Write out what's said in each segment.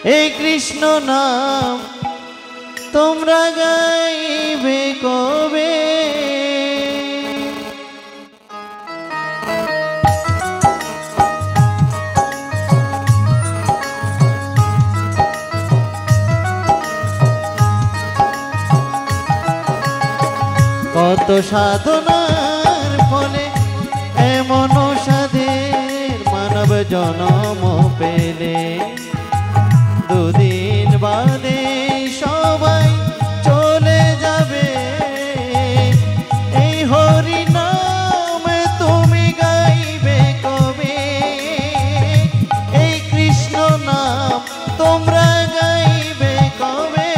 এই কৃষ্ণ নাম তোমরা গাইবে কবে? কত সাধনার ফলে এমন সাধের মানব জনম পেলে, দুদিন বাদে সবাই চলে যাবে। এই হরি নাম তুমি গাইবে কবে? এই কৃষ্ণ নাম তোমরা গাইবে কবে?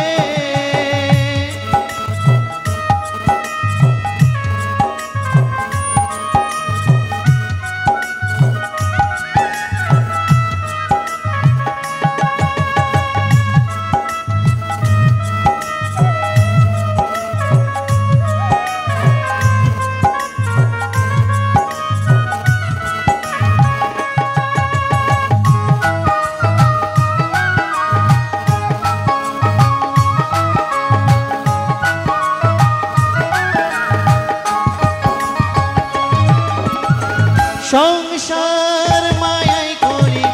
সংসার মায়াই করি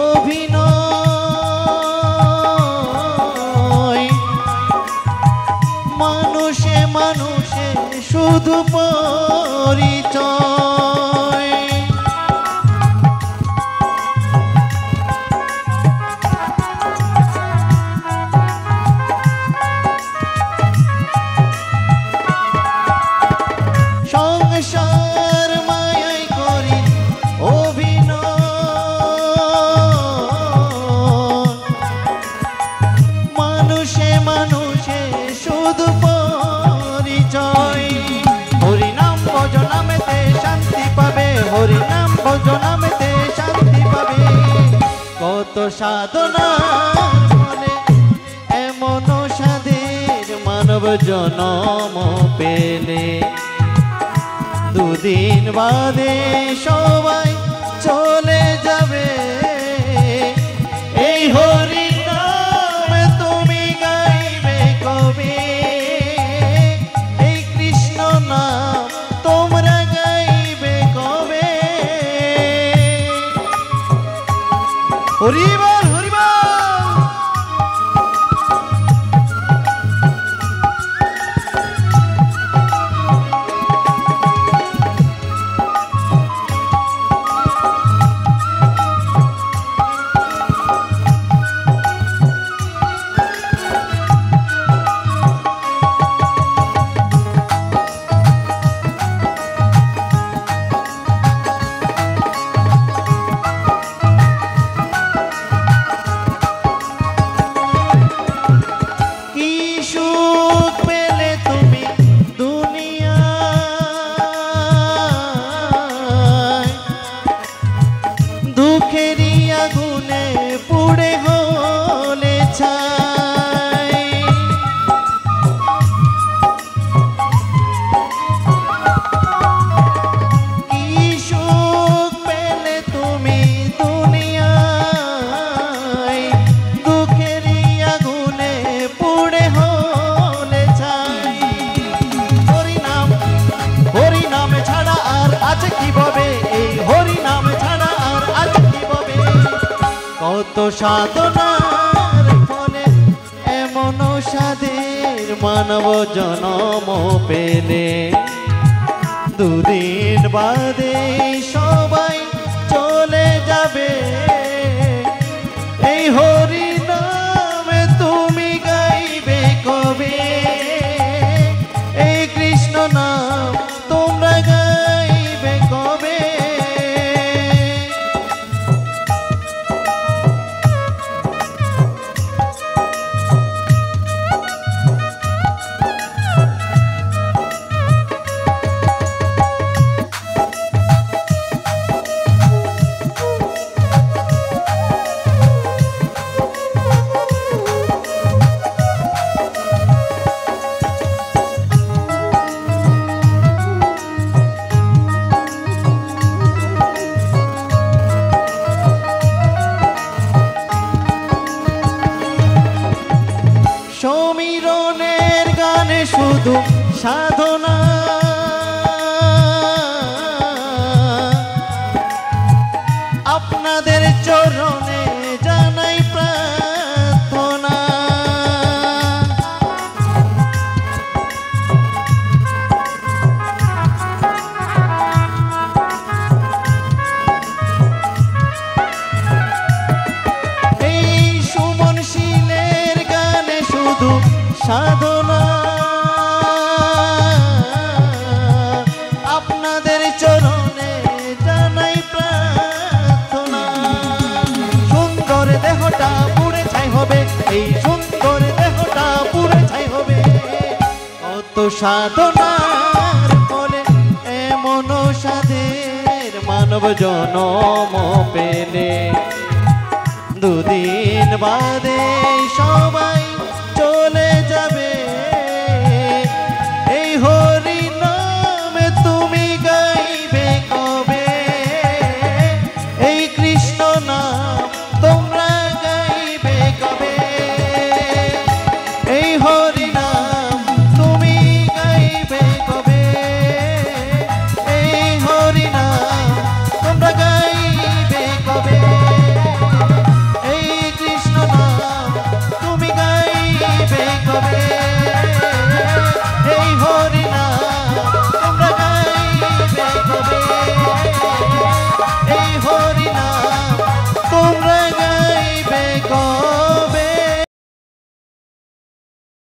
অভিনয়, মানুষে মানুষে শুধু পরিচয়। সংসার মায়াই করি অভিনয়, মানুষে মানুষে শুধু পরিচয়। হরি নাম ভজনামেতে শান্তি পাবে, হরি নাম ভজনামেতে শান্তি পাবে। কত সাধনার ফলে এমন সাধের মানব জনম পেলে, দুদিন বাদে সবাই চলে যাবে। এই হরি নাম তুমি গাইবে কবে? এই কৃষ্ণ নাম তোমরা গাইবে কবে? হরি বল হরি বল। দুঃখেরই আগুনে পুড়ে হলে ছাই, কি সুখ পেলে তুমি দুনিয়ায়? দুঃখেরই আগুনে পুড়ে হলে ছাই। হরি নাম ছাড়া আর আছে কি ভাবে? এই হরি নাম ছাড়া কত সাধনার ফলে এমন সাধের মানব জনম পেলে, দুদিন বাদে সবাই চলে যাবে। এই হরি নাম তুমি গাইবে কবে? এই কৃষ্ণ নাম তোমরা গাইবে কবে? সমীরণের গানে শুধু সাধনা, আপনাদের চরণে জানাই প্রার্থনা। এই সুমনশীলের গানে শুধু সাধনা, আপনাদের চরণে জানাই প্রার্থনা। সুন্দর দেহটা পুড়ে ছাই হবে, এই সুন্দর দেহটা পুড়ে ছাই হবে, কত সাধনার ফলে এমন সাধের মানব জনম পেলে, দুদিন বাদে সবাই